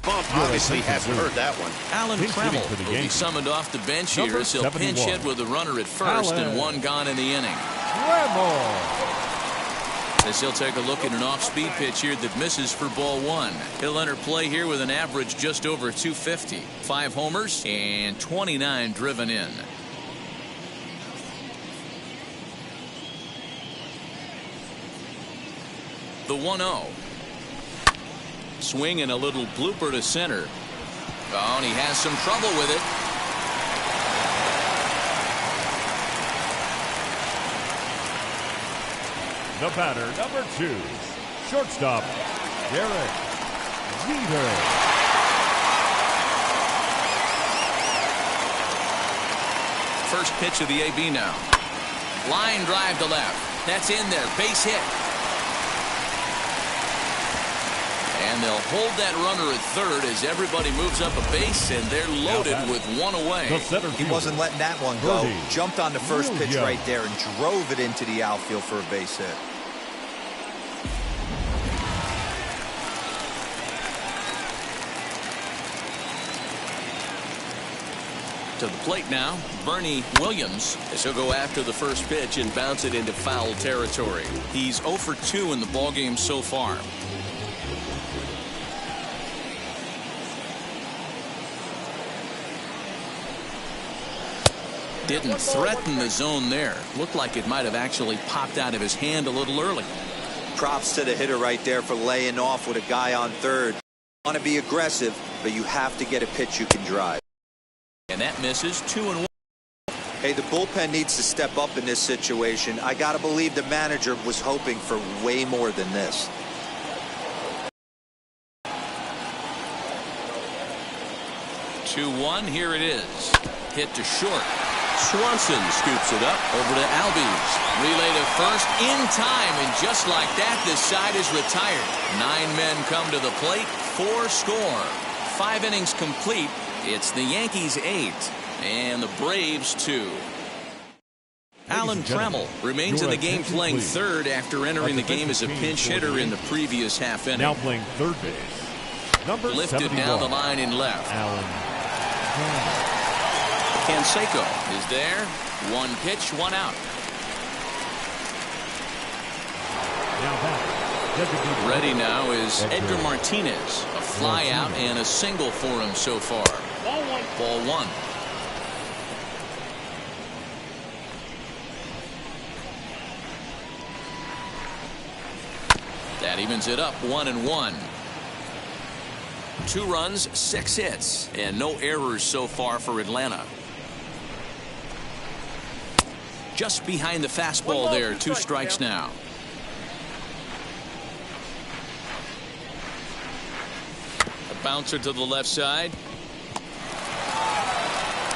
bump obviously hasn't heard that one. Alan Trammell will be summoned off the bench here as he'll pinch hit with a runner at first and 1 gone in the inning. As he'll take a look at an off-speed pitch here that misses for ball 1. He'll enter play here with an average just over 250. 5 homers and 29 driven in. The 1-0. Swing and a little blooper to center. Oh, and he has some trouble with it. The batter, number 2, shortstop, Derek Jeter. First pitch of the AB now. Line drive to left. That's in there. Base hit. And they'll hold that runner at third as everybody moves up a base, and they're loaded with 1 away. He wasn't letting that one go. Jumped on the first pitch right there and drove it into the outfield for a base hit. To the plate now, Bernie Williams, as he'll go after the first pitch and bounce it into foul territory. He's 0 for 2 in the ballgame so far. Didn't threaten the zone there. Looked like it might have actually popped out of his hand a little early. Props to the hitter right there for laying off with a guy on third. Want to be aggressive, but you have to get a pitch you can drive. And that misses. 2-1. Hey, the bullpen needs to step up in this situation. I got to believe the manager was hoping for way more than this. Here it is. Hit to short. Swanson scoops it up over to Albies. Relay to first in time, and just like that, this side is retired. 9 men come to the plate, 4 score. 5 innings complete. It's the Yankees 8 and the Braves 2. Alan Trammell remains in the game playing third after entering the game as a pinch hitter in the previous half inning. Now playing third base. Number Lifted 71. down the line in left. Alan Canseco is there. 1 pitch, 1 out. Ready now is Edgar Martinez. A fly out and a single for him so far. Ball 1. Ball 1. Evens it up 1-1. 2 runs, 6 hits, and no errors so far for Atlanta. Just behind the fastball there. 2 strikes now. A bouncer to the left side.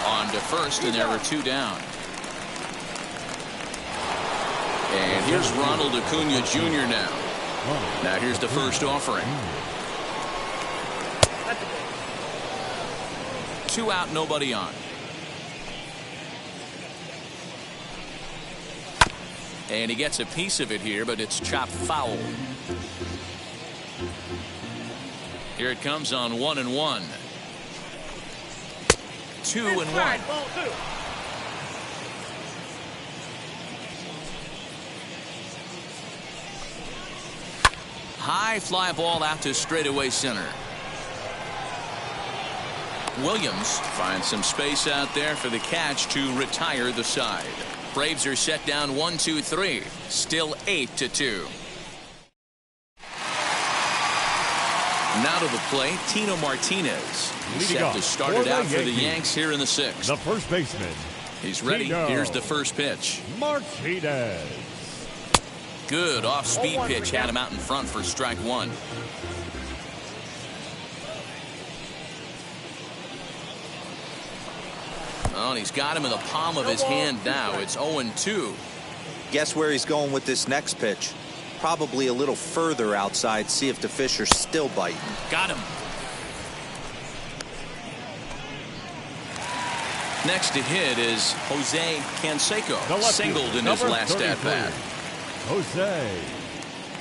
On to first, and there are 2 down. And here's Ronald Acuna Jr. now. Now here's the first offering. 2 out, nobody on. And he gets a piece of it here, but it's chopped foul. Here it comes on 1-1. 2-1. High fly ball out to straightaway center. Williams finds some space out there for the catch to retire the side. Braves are set down 1-2-3. Still 8-2. Now to the plate, Tino Martinez. He's set to start it out for the Yanks here in the 6th. The first baseman. He's ready. Here's the first pitch. Martinez. Good off-speed pitch. Had him out in front for strike 1. Oh, and he's got him in the palm of his hand now. It's 0-2. Guess where he's going with this next pitch? Probably a little further outside. See if the fish are still biting. Got him. Next to hit is Jose Canseco. Singled in his last at-bat. Jose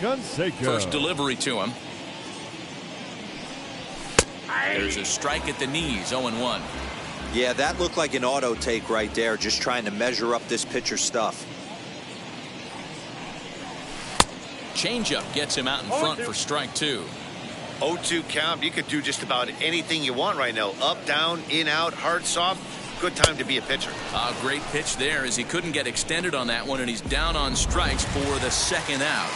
Canseco. First delivery to him. There's a strike at the knees. 0-1. Yeah, that looked like an auto take right there, just trying to measure up this pitcher's stuff. Changeup gets him out in front for strike 2. 0-2 count. You could do just about anything you want right now. Up, down, in, out, hard, soft. Good time to be a pitcher. A great pitch there as he couldn't get extended on that one, and he's down on strikes for the 2nd out.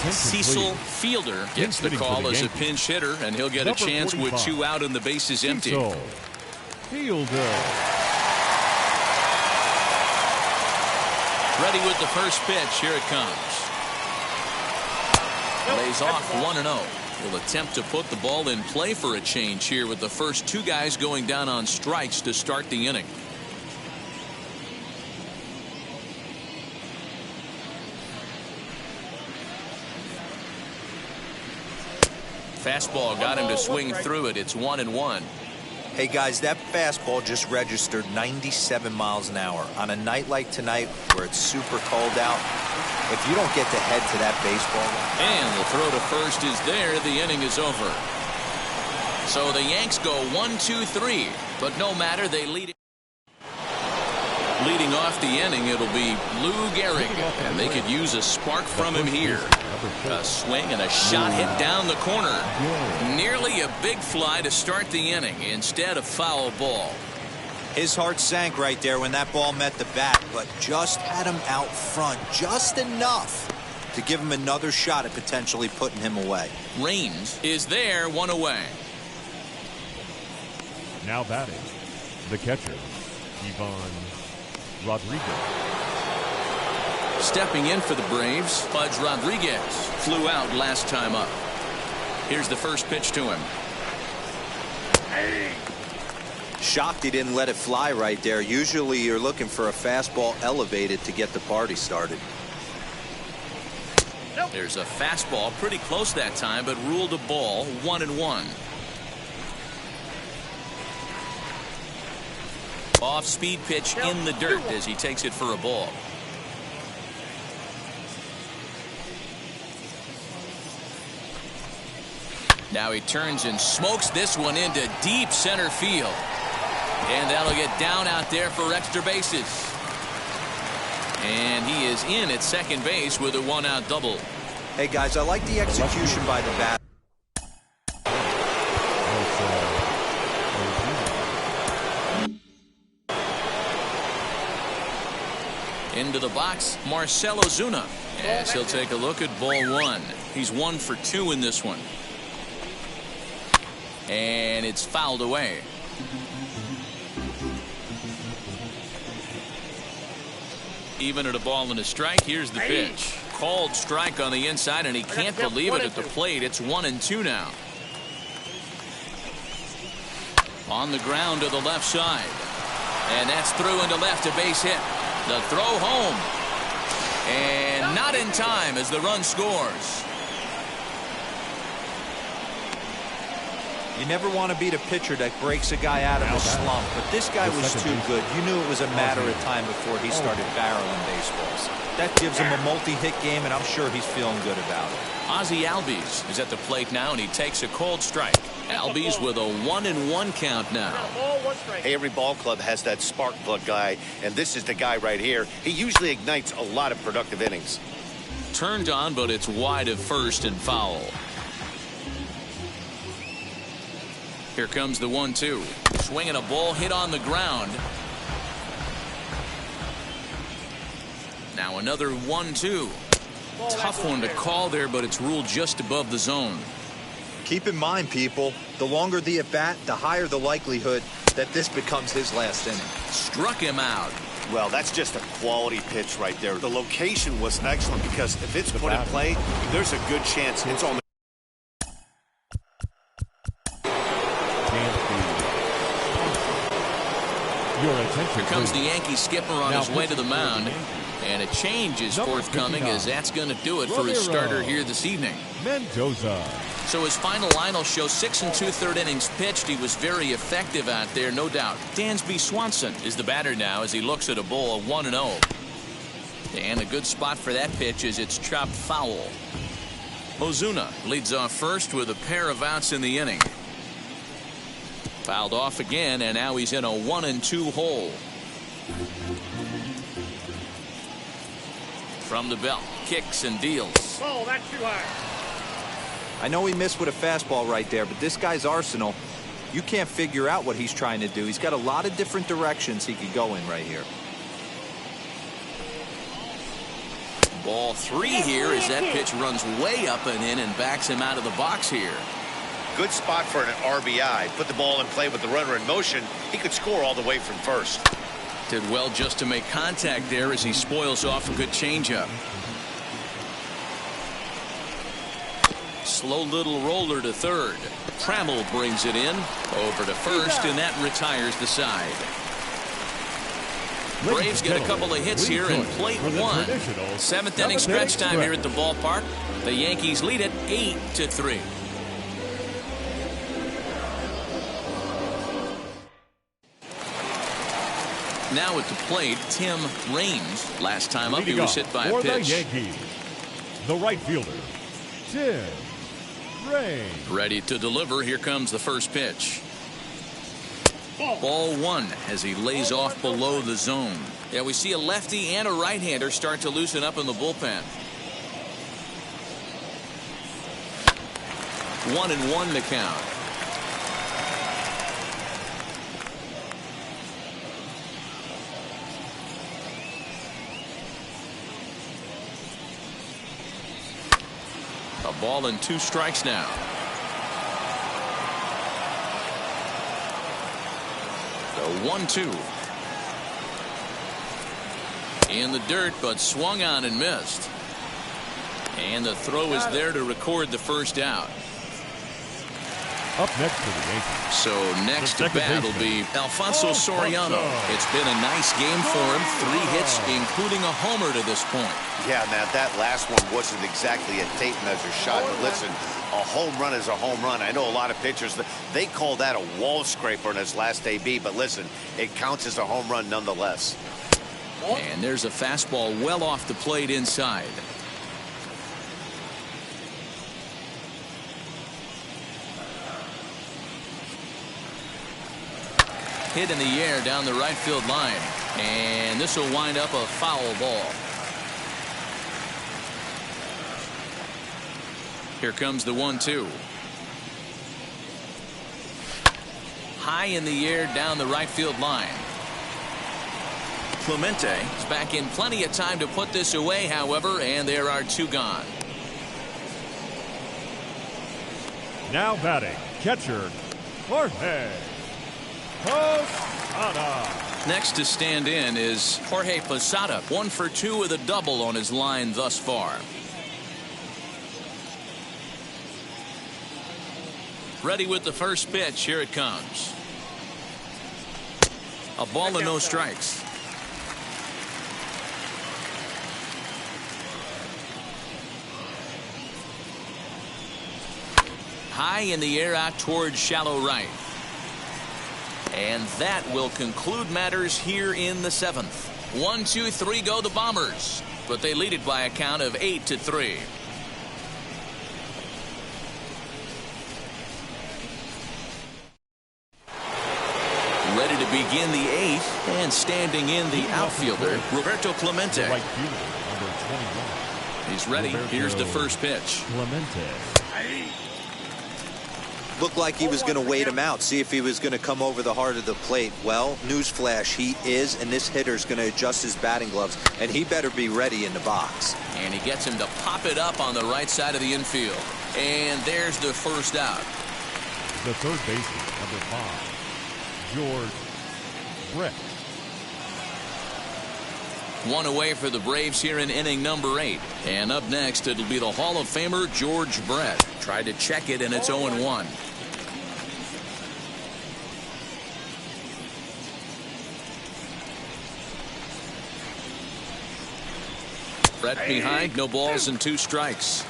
Cecil Fielder gets the call as a pinch hitter, and he'll get a chance with 2 out and the bases empty. Fielder. Ready with the first pitch. Here it comes. Lays off 1-0. Will attempt to put the ball in play for a change here with the first 2 guys going down on strikes to start the inning. Fastball got him to swing through it. It's 1-1. Hey guys, that fastball just registered 97 miles an hour. On a night like tonight where it's super cold out, if you don't get the head to that baseball. And the throw to first is there. The inning is over. So the Yanks go 1-2-3, but no matter, they lead it. Leading off the inning, it'll be Lou Gehrig, and they could use a spark from him here. A swing and a shot hit down the corner. Nearly a big fly to start the inning instead of foul ball. His heart sank right there when that ball met the bat, but just had him out front just enough to give him another shot at potentially putting him away. Raines is there, 1 away. Now batting, the catcher, Ivan Rodriguez. Stepping in for the Braves, Pudge Rodriguez flew out last time up. Here's the first pitch to him. Shocked he didn't let it fly right there. Usually you're looking for a fastball elevated to get the party started. There's a fastball pretty close that time, but ruled a ball. 1-1. Off-speed pitch in the dirt as he takes it for a ball. Now he turns and smokes this one into deep center field. And that'll get down out there for extra bases. And he is in at second base with a 1-out double. Hey guys, I like the execution by the bat. Into the box, Marcell Ozuna. As he'll take a look at ball one. He's 1 for 2 in this one. And it's fouled away. Even at a ball and a strike, here's the pitch. Called strike on the inside, and he can't believe it at the plate. It's 1-2 now. On the ground to the left side. And that's through into left, a base hit. The throw home. And not in time as the run scores. You never want to beat a pitcher that breaks a guy out of a slump, but this guy was too good. You knew it was a matter of time before he started barreling baseballs. That gives him a multi-hit game, and I'm sure he's feeling good about it. Ozzie Albies is at the plate now, and he takes a cold strike. Albies with a 1-1 count now. Hey, every ball club has that spark plug guy, and this is the guy right here. He usually ignites a lot of productive innings. Turned on, but it's wide of first and foul. Here comes the 1-2. Swinging a ball hit on the ground. Now another 1-2. Tough one to call there, but it's ruled just above the zone. Keep in mind, people, the longer the at-bat, the higher the likelihood that this becomes his last inning. Struck him out. Well, that's just a quality pitch right there. The location was excellent because if it's put in play, there's a good chance it's on the... Here comes the Yankee skipper on his way to the mound. And a change is forthcoming, as that's going to do it for his starter here this evening. Mendoza. So his final line will show 6 2/3 innings pitched. He was very effective out there, no doubt. Dansby Swanson is the batter now as he looks at a ball 1-0. And a good spot for that pitch is it's chopped foul. Ozuna leads off first with a pair of outs in the inning. Fouled off again, and now he's in a 1-2 hole. From the belt, kicks and deals. Oh, that's too high. I know he missed with a fastball right there, but this guy's arsenal, you can't figure out what he's trying to do. He's got a lot of different directions he could go in right here. Ball 3 here as that pitch runs way up and in and backs him out of the box here. Good spot for an RBI. Put the ball in play with the runner in motion. He could score all the way from first. Did well just to make contact there as he spoils off a good changeup. Slow little roller to third. Trammell brings it in over to first, and that retires the side. Braves get a couple of hits here in plate 1. 7th inning stretch time here at the ballpark. The Yankees lead it 8-3. Now at the plate, Tim Raines. Last time up, he was hit by a pitch. The Yankees, the right fielder, Tim Raines. Ready to deliver. Here comes the first pitch. Ball 1 as he lays off below the zone. Yeah, we see a lefty and a right-hander start to loosen up in the bullpen. 1-1 the count. A ball and 2 strikes now. The 1-2. In the dirt, but swung on and missed. And the throw is there to record the first out. Up next for the Yankees. So next to bat will be Alfonso Soriano. It's been a nice game for him. 3 hits, including a homer to this point. Yeah, man, that last one wasn't exactly a tape measure shot, but listen, a home run is a home run. I know a lot of pitchers, they call that a wall scraper in his last AB, but listen, it counts as a home run nonetheless. And there's a fastball well off the plate inside. Hit in the air down the right field line. And this will wind up a foul ball. Here comes the 1-2. High in the air down the right field line. Clemente is back in plenty of time to put this away, however, and there are 2 gone. Now batting, catcher, Jorge Posada. Next to stand in is Jorge Posada, 1 for 2 with a double on his line thus far. Ready with the first pitch. Here it comes. A ball and no strikes. High in the air out towards shallow right. And that will conclude matters here in the 7th. 1, 2, 3 go the Bombers, but they lead it by a count of 8-3. Ready to begin the 8th, and standing in the outfielder, Roberto Clemente. Right fielder, number 21. He's ready. Here's the first pitch. Clemente. Looked like he was going to wait him out, see if he was going to come over the heart of the plate. Well, newsflash, he is, and this hitter's going to adjust his batting gloves, and he better be ready in the box. And he gets him to pop it up on the right side of the infield. And there's the first out. The third baseman, number 5, George Brett. 1 away for the Braves here in inning number 8. And up next, it'll be the Hall of Famer George Brett. Tried to check it, and it's 0-1. Brett behind, no balls and 2 strikes.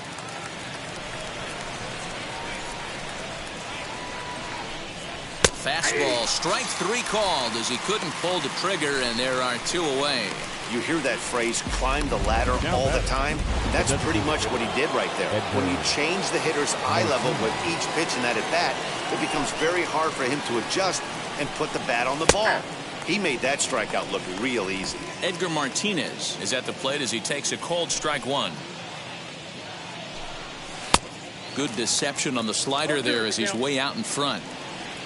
Fastball, strike 3 called as he couldn't pull the trigger, and there are 2 away. You hear that phrase, climb the ladder all the time? That's pretty much what he did right there. When you change the hitter's eye level with each pitch in that at-bat, it becomes very hard for him to adjust and put the bat on the ball. He made that strikeout look real easy. Edgar Martinez is at the plate as he takes a called strike 1. Good deception on the slider there as he's way out in front.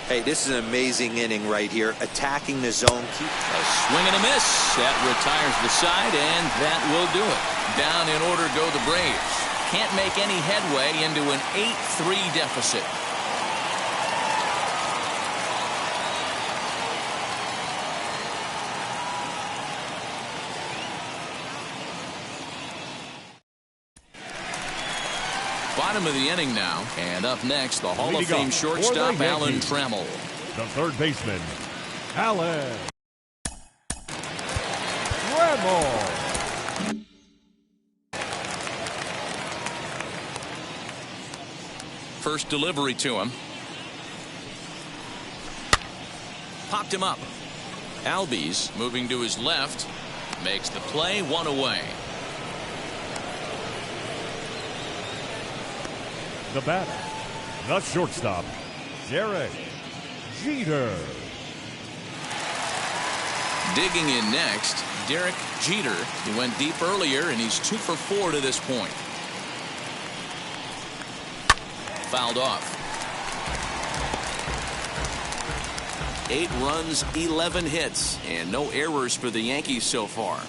Hey, this is an amazing inning right here. Attacking the zone. A swing and a miss. That retires the side, and that will do it. Down in order go the Braves. Can't make any headway into an 8-3 deficit. Bottom of the inning now, and up next, the Hall of Fame shortstop Alan Trammell. The third baseman, Alan Trammell. First delivery to him. Popped him up. Albies moving to his left. Makes the play, 1 away. The batter, the shortstop, Derek Jeter. Digging in next, Derek Jeter. He went deep earlier, and he's 2 for 4 to this point. Fouled off. 8 runs, 11 hits, and no errors for the Yankees so far.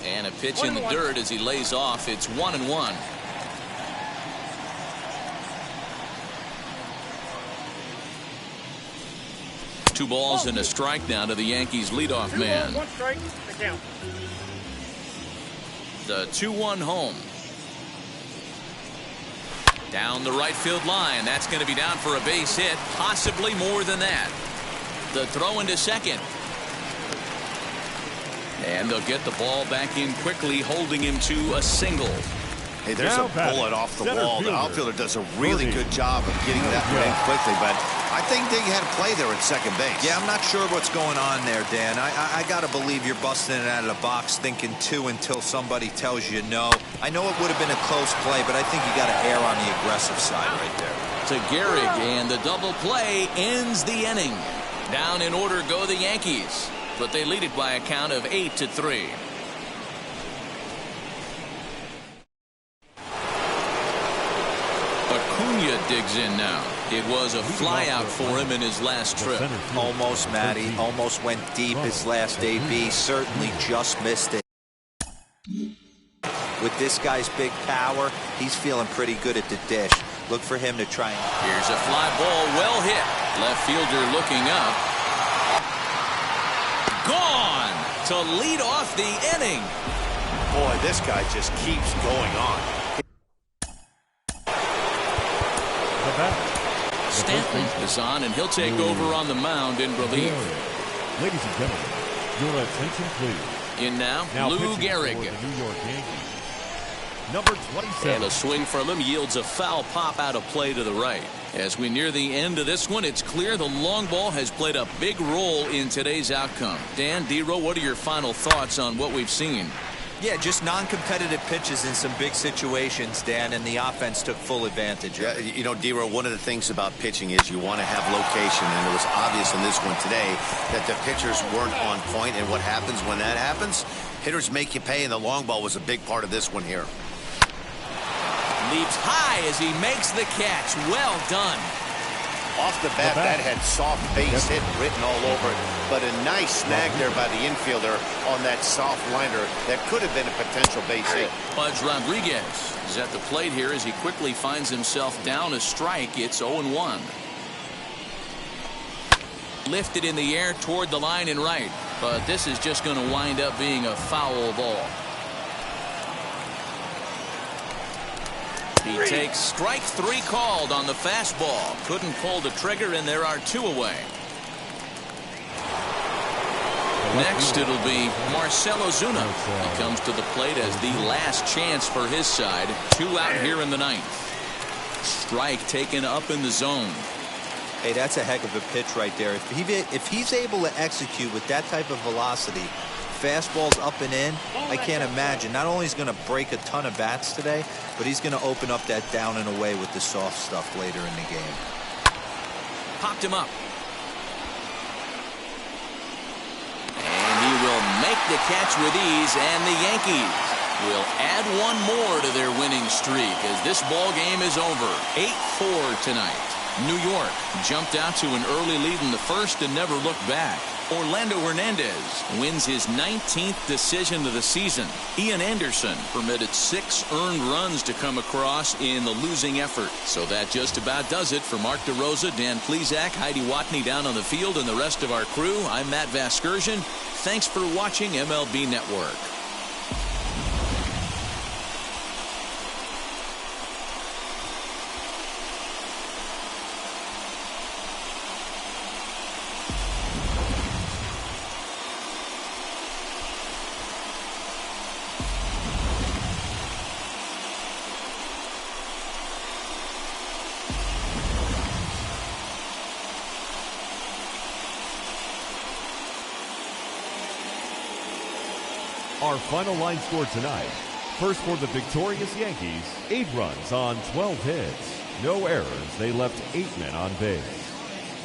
And a pitch in the dirt as he lays off. It's 1-1. 2 balls and a strike now to the Yankees leadoff man. 1 strike, the count. The 2-1 home. Down the right field line. That's going to be down for a base hit, possibly more than that. The throw into second. And they'll get the ball back in quickly, holding him to a single. Hey, there's a bullet off the wall. The outfielder does a really good job of getting that one in quickly, but I think they had a play there at second base. Yeah, I'm not sure what's going on there, Dan. I got to believe you're busting it out of the box thinking 2 until somebody tells you no. I know it would have been a close play, but I think you got to err on the aggressive side right there. To Gehrig, and the double play ends the inning. Down in order go the Yankees, but they lead it by a count of 8-3. Acuna digs in now. It was a flyout for him in his last trip. Almost, Matty. Almost went deep his last AB. Certainly just missed it. With this guy's big power, he's feeling pretty good at the dish. Look for him to try and... Here's a fly ball, well hit. Left fielder looking up. Gone to lead off the inning. Boy, this guy just keeps going on. Stanton is on, and he'll take over on the mound in relief. Ladies and gentlemen, your attention please. In now Lou Gehrig. The New York Yankees. Number 27. And a swing from him yields a foul pop out of play to the right. As we near the end of this one, it's clear the long ball has played a big role in today's outcome. Dan, D-Row, what are your final thoughts on what we've seen? Yeah, just non-competitive pitches in some big situations, Dan, and the offense took full advantage. Yeah, you know, D-Row, one of the things about pitching is you want to have location, and it was obvious in this one today that the pitchers weren't on point, and what happens when that happens? Hitters make you pay, and the long ball was a big part of this one here. Leaps high as he makes the catch. Well done. Off the bat, that had soft base hit written all over it, but a nice snag there by the infielder on that soft liner that could have been a potential base hit. Pudge Rodriguez is at the plate here as he quickly finds himself down a strike. It's 0-1. Lifted in the air toward the line and right, but this is just going to wind up being a foul ball. He takes strike 3 called on the fastball. Couldn't pull the trigger, and there are 2 away. Next, it'll be Marcell Ozuna. He comes to the plate as the last chance for his side. 2 out here in the 9th. Strike taken up in the zone. Hey, that's a heck of a pitch right there. If he's able to execute with that type of velocity, fastballs up and in, I can't imagine. Not only is he going to break a ton of bats today, but he's going to open up that down and away with the soft stuff later in the game. Popped him up. And he will make the catch with ease, and the Yankees will add 1 more to their winning streak as this ball game is over. 8-4 tonight. New York jumped out to an early lead in the first and never looked back. Orlando Hernandez wins his 19th decision of the season. Ian Anderson permitted 6 earned runs to come across in the losing effort. So that just about does it for Mark DeRosa, Dan Plesac, Heidi Watney down on the field, and the rest of our crew. I'm Matt Vasgersian. Thanks for watching MLB Network. Our final line score tonight. First for the victorious Yankees, 8 runs on 12 hits. No errors. They left 8 men on base.